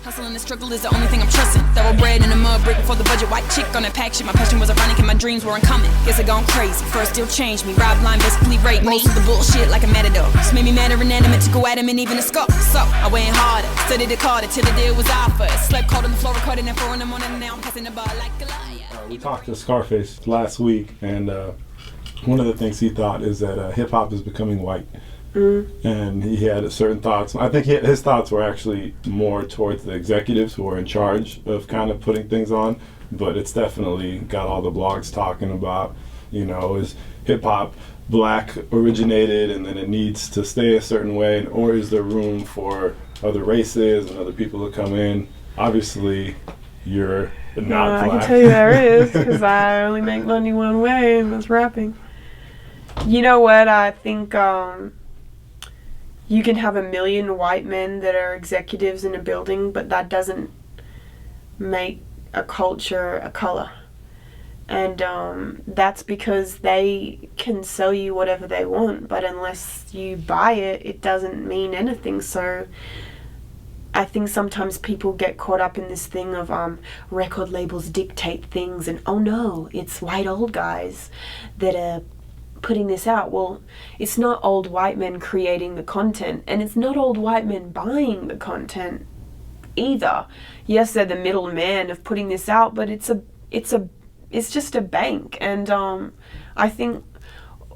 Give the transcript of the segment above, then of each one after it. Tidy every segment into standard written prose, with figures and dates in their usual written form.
Hustle and the struggle is the only thing I'm trusting. Thoroughbred in a mud brick before the budget. White chick on that pack shit. My passion was ironic and my dreams weren't coming. Guess I gone crazy. First deal changed me. Rob line basically raped me. Most of the bullshit like a matador. Just made me madder and animate to go at him and even a scope. So I went harder, studied it harder till the deal was offered. Slept cold on the floor, recording at 4 in the morning, and now I'm passing the bar like a liar. We talked to Scarface last week, and one of the things he thought is that hip hop is becoming white. And he had certain thoughts. I think his thoughts were actually more towards the executives who are in charge of kind of putting things on, but it's definitely got all the blogs talking about, you know, is hip hop black originated and then it needs to stay a certain way, or is there room for other races and other people to come in? Obviously, you're not black. I can tell you there is, because I only make money one way, and that's rapping. You know what, I think you can have 1 million white men that are executives in a building, but that doesn't make a culture a color. And that's because they can sell you whatever they want, but unless you buy it, it doesn't mean anything. So I think sometimes people get caught up in this thing of record labels dictate things, and oh no, it's white old guys that are putting this out. Well, it's not old white men creating the content, and it's not old white men buying the content either. Yes, they're the middleman of putting this out, but it's just a bank. And I think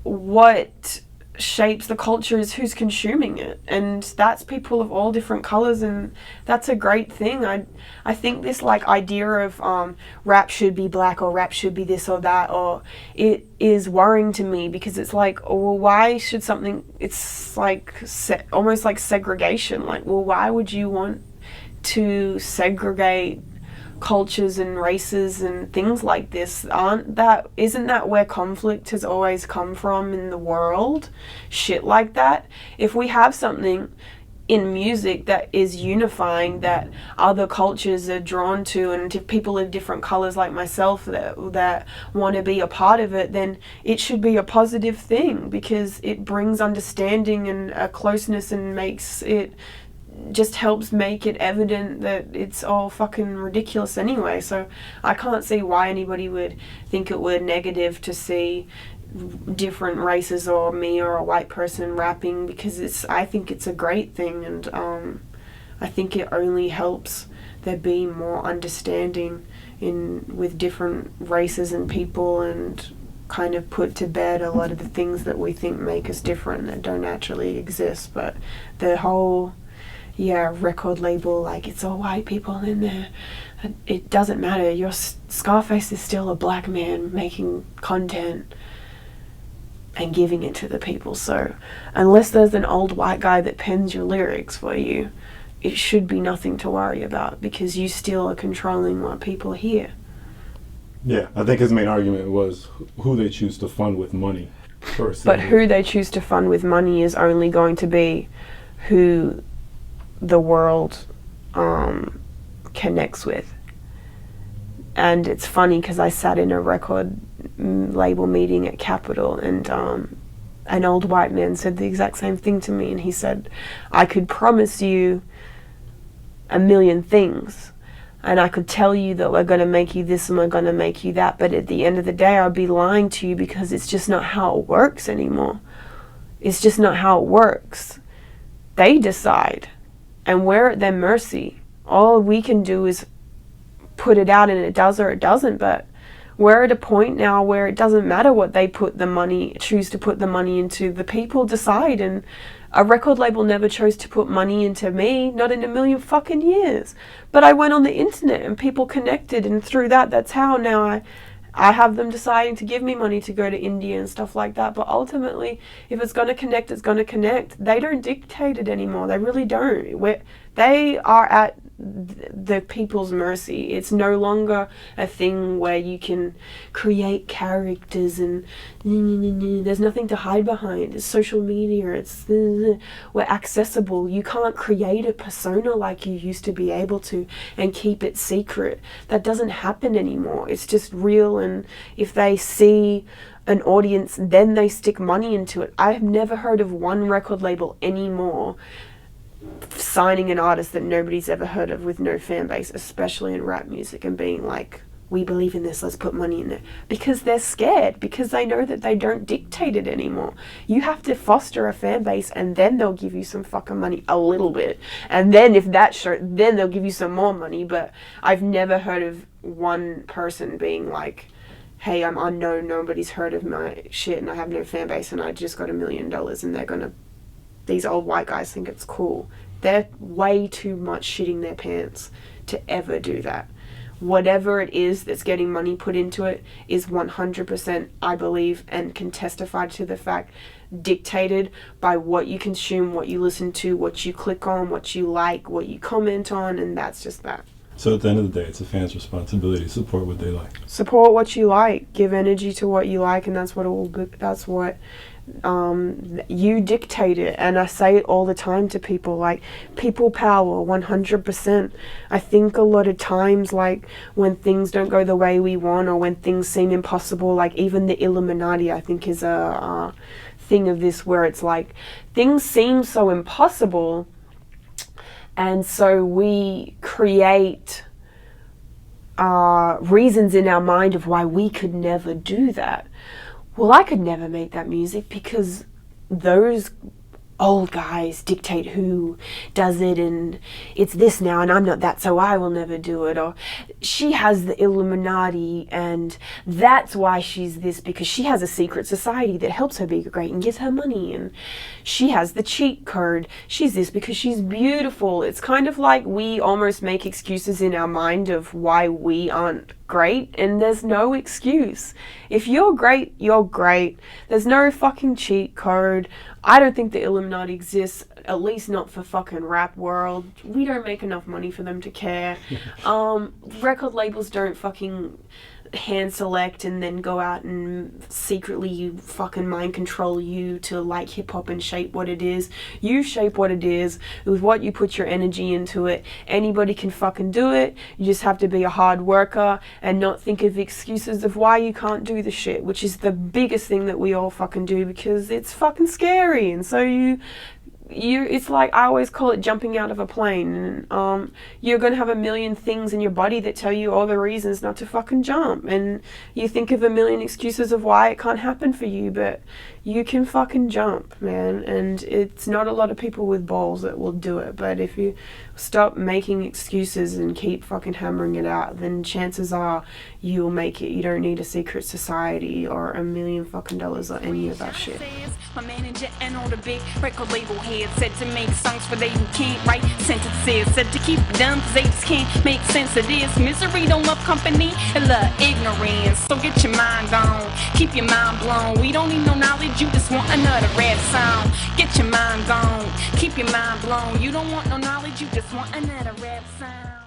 what shapes the culture is who's consuming it, and that's people of all different colors, and that's a great thing. I think this like idea of rap should be black or rap should be this or that, or it is worrying to me, because it's like, oh, well, why should something, it's like almost like segregation. Like, well, why would you want to segregate cultures and races and things like this? Isn't that where conflict has always come from in the world? Shit like that. If we have something in music that is unifying, that other cultures are drawn to, and if people of different colors like myself that want to be a part of it, then it should be a positive thing, because it brings understanding and a closeness, and makes it, just helps make it evident that it's all fucking ridiculous anyway. So I can't see why anybody would think it were negative to see different races or me or a white person rapping, because I think it's a great thing, and I think it only helps there be more understanding with different races and people, and kind of put to bed a lot of the things that we think make us different that don't actually exist. But the whole record label, like, it's all white people in there, it doesn't matter. Your Scarface is still a black man making content and giving it to the people. So unless there's an old white guy that pens your lyrics for you, it should be nothing to worry about, because you still are controlling what people hear. Yeah, I think his main argument was who they choose to fund with money. But who they choose to fund with money is only going to be who the world connects with. And it's funny, because I sat in a record label meeting at Capitol, and an old white man said the exact same thing to me, and he said, I could promise you 1 million things, and I could tell you that we're going to make you this and we're going to make you that, but at the end of the day I'd be lying to you, because it's just not how it works anymore. It's just not how it works. They decide, and we're at their mercy. All we can do is put it out, and it does or it doesn't. But we're at a point now where it doesn't matter what they choose to put the money into. The people decide, and a record label never chose to put money into me, not in 1 million fucking years. But I went on the internet and people connected, and through that's how now I have them deciding to give me money to go to India and stuff like that. But ultimately, if it's going to connect, it's going to connect. They don't dictate it anymore. They really don't. They are at the people's mercy. It's no longer a thing where you can create characters and there's nothing to hide behind. It's social media. We're accessible. You can't create a persona like you used to be able to and keep it secret. That doesn't happen anymore. It's just real, and if they see an audience, then they stick money into it. I've never heard of one record label anymore signing an artist that nobody's ever heard of with no fan base, especially in rap music, and being like, we believe in this, let's put money in it. Because they're scared, because they know that they don't dictate it anymore. You have to foster a fan base, and then they'll give you some fucking money, a little bit. And then if that then they'll give you some more money. But I've never heard of one person being like, hey, I'm unknown, nobody's heard of my shit, and I have no fan base, and I just got $1 million, and these old white guys think it's cool. They're way too much shitting their pants to ever do that. Whatever it is that's getting money put into it is 100%, I believe, and can testify to the fact, dictated by what you consume, what you listen to, what you click on, what you like, what you comment on, and that's just that. So at the end of the day, it's a fan's responsibility to support what they like. Support what you like. Give energy to what you like, and that's what you dictate it. And I say it all the time to people, like, people power, 100%. I think a lot of times, like, when things don't go the way we want, or when things seem impossible, like even the Illuminati, I think, is a thing of this, where it's like things seem so impossible, and so we create reasons in our mind of why we could never do that. Well, I could never make that music because those old guys dictate who does it, and it's this now, and I'm not that, so I will never do it. Or she has the Illuminati, and that's why she's this, because she has a secret society that helps her be great and gives her money, and she has the cheat code. She's this because she's beautiful. It's kind of like we almost make excuses in our mind of why we aren't great, and there's no excuse. If you're great, you're great. There's no fucking cheat code. I don't think the Illuminati exists, at least not for fucking rap world. We don't make enough money for them to care. Record labels don't fucking hand select and then go out and secretly fucking mind control you to like hip hop and shape what it is. You shape what it is with what you put your energy into it. Anybody can fucking do it. You just have to be a hard worker and not think of excuses of why you can't do the shit, which is the biggest thing that we all fucking do, because it's fucking scary. And so it's like, I always call it jumping out of a plane, and you're gonna have a million things in your body that tell you all the reasons not to fucking jump, and you think of a million excuses of why it can't happen for you, but you can fucking jump, man. And it's not a lot of people with balls that will do it, but if you stop making excuses and keep fucking hammering it out, then chances are you'll make it. You don't need a secret society or $1 million fucking dollars or any of that shit. My manager and all the big record label heads said to make songs for they who can't write sentences, said to keep it done 'cause they just can't make sense of this. Misery don't love company, and love ignorance. So get your mind on, keep your mind blown. We don't need no knowledge, you just want another rap song. Get your mind on, keep your mind blown. You don't want no knowledge, you just want another rap sound.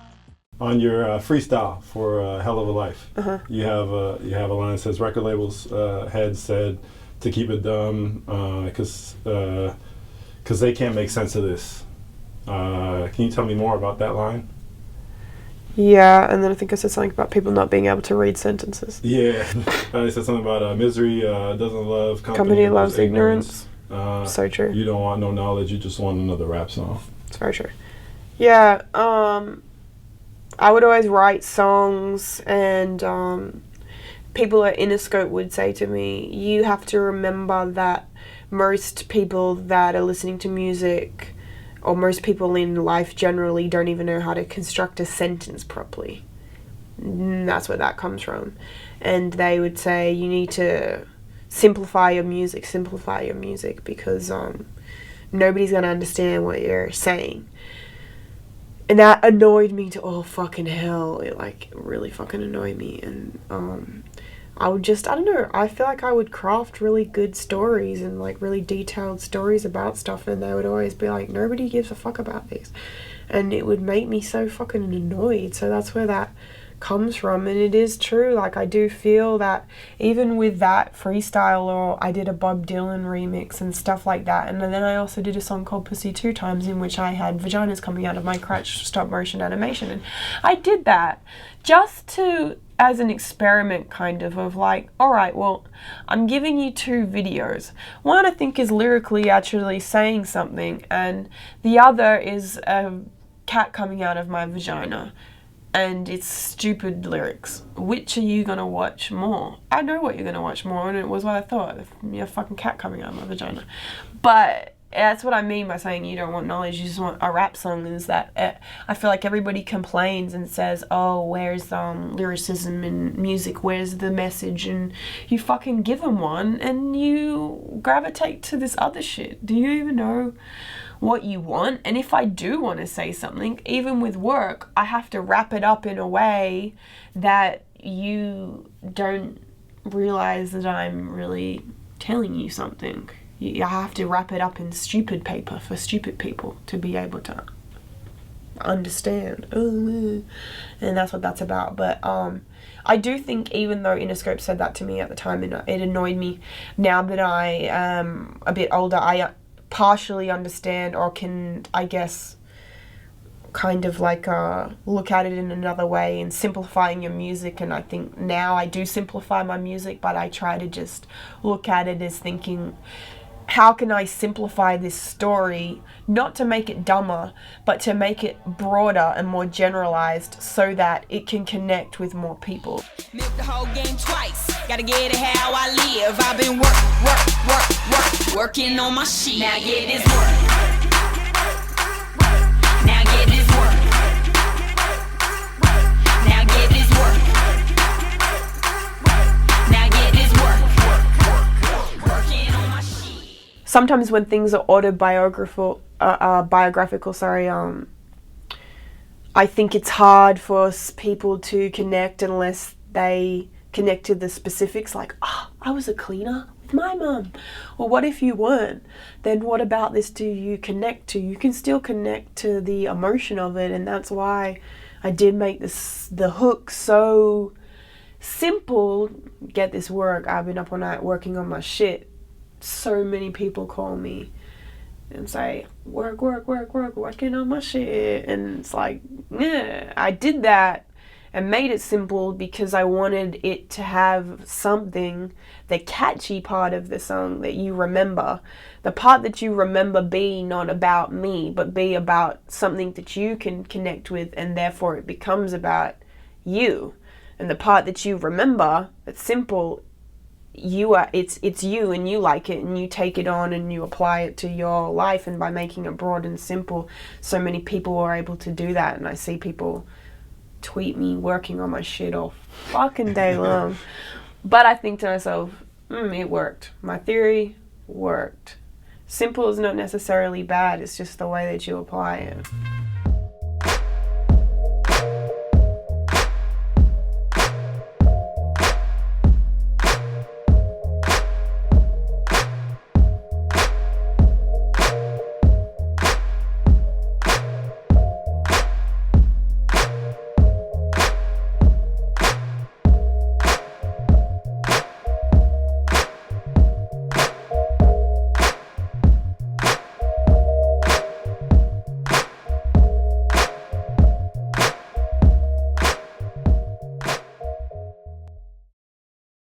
On your freestyle for Hell of a Life, you have a line that says record labels heads said to keep it dumb because they can't make sense of this. Can you tell me more about that line? Yeah, and then I think I said something about people not being able to read sentences. Yeah, I said something about misery doesn't love company loves ignorance. So true. You don't want no knowledge, you just want another rap song. It's very true. Yeah, I would always write songs, and people at Interscope would say to me, you have to remember that most people that are listening to music, or most people in life generally, don't even know how to construct a sentence properly. And that's where that comes from. And they would say, you need to simplify your music, because nobody's going to understand what you're saying. And that annoyed me to all fucking hell. It really fucking annoyed me. And I would just, I don't know, I feel like I would craft really good stories and really detailed stories about stuff, and they would always be like, nobody gives a fuck about these. And it would make me so fucking annoyed. So that's where that comes from. And it is true, I do feel that even with that freestyle, or I did a Bob Dylan remix and stuff like that, and then I also did a song called Pussy 2 Times, in which I had vaginas coming out of my crotch, stop motion animation, and I did that just to as an experiment kind of like, all right, well, I'm giving you 2 videos. One I think is lyrically actually saying something, and the other is a cat coming out of my vagina, and it's stupid lyrics. Which are you gonna watch more? I know what you're gonna watch more, and it was what I thought. A fucking cat coming out of my vagina. But that's what I mean by saying you don't want knowledge, you just want a rap song, is that I feel like everybody complains and says, oh, where's lyricism in music, where's the message, and you fucking give them one and you gravitate to this other shit. Do you even know what you want? And if I do want to say something, even with work, I have to wrap it up in a way that you don't realize that I'm really telling you something. I have to wrap it up in stupid paper for stupid people to be able to understand. And that's what that's about. But I do think, even though Interscope said that to me at the time and it annoyed me, now that I am a bit older, I partially understand, or can, I guess, kind of like look at it in another way and simplifying your music. And I think now I do simplify my music, but I try to just look at it as thinking, how can I simplify this story, not to make it dumber, but to make it broader and more generalized so that it can connect with more people. Milk the whole game twice, gotta get it how I live. I've been working on my shit. Now get this work. Now get this work. Now get this work. Now get this work. Working on my shit. Sometimes when things are biographical, I think it's hard for people to connect unless they connect to the specifics, like, I was a cleaner with my mum. Well, what if you weren't? Then what about this do you connect to? You can still connect to the emotion of it, and that's why I did make the hook so simple. Get this work. I've been up all night working on my shit. So many people call me and say, working on my shit. And it's like, yeah, I did that and made it simple because I wanted it to have something, the catchy part of the song that you remember. The part that you remember be not about me, but be about something that you can connect with, and therefore it becomes about you. And the part that you remember, that's simple, it's you, and you like it, and you take it on and you apply it to your life. And by making it broad and simple, so many people are able to do that. And I see people tweet me working on my shit all fucking day long. But I think to myself, it worked. My theory worked. Simple is not necessarily bad, it's just the way that you apply it.